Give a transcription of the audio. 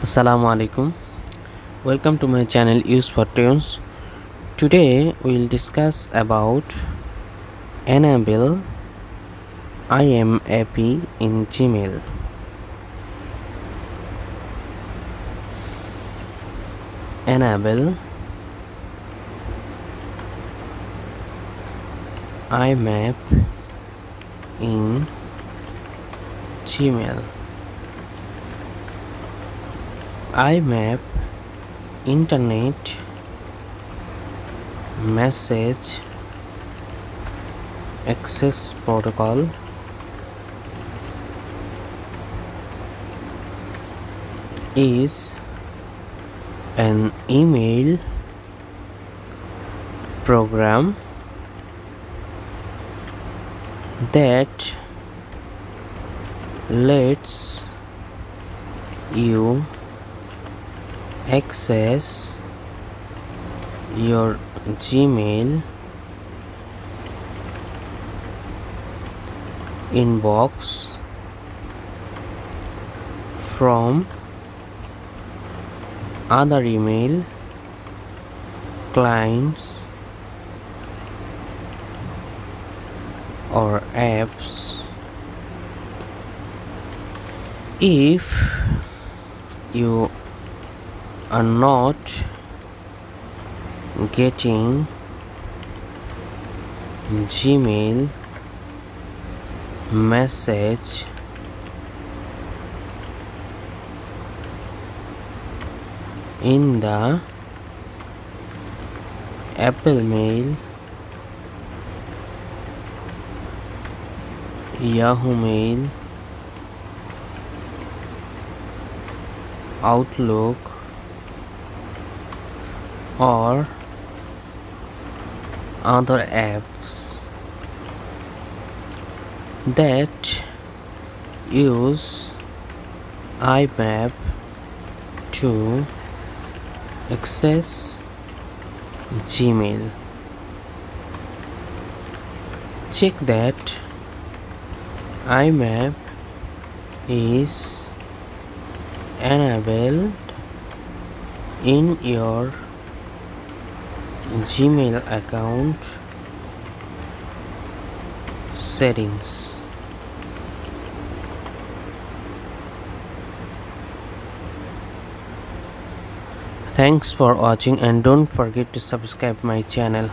Assalamu alaikum. Welcome to my channel Use for Tunes. Today we'll discuss about Enable IMAP in Gmail. Enable IMAP in Gmail. IMAP Internet Message Access Protocol is an email program that lets you access your Gmail inbox from other email clients or apps. If you are not getting Gmail message in the Apple Mail, Yahoo Mail, Outlook, or other apps that use IMAP to access Gmail. Check that IMAP is enabled in your Gmail account settings. Thanks for watching and don't forget to subscribe my channel.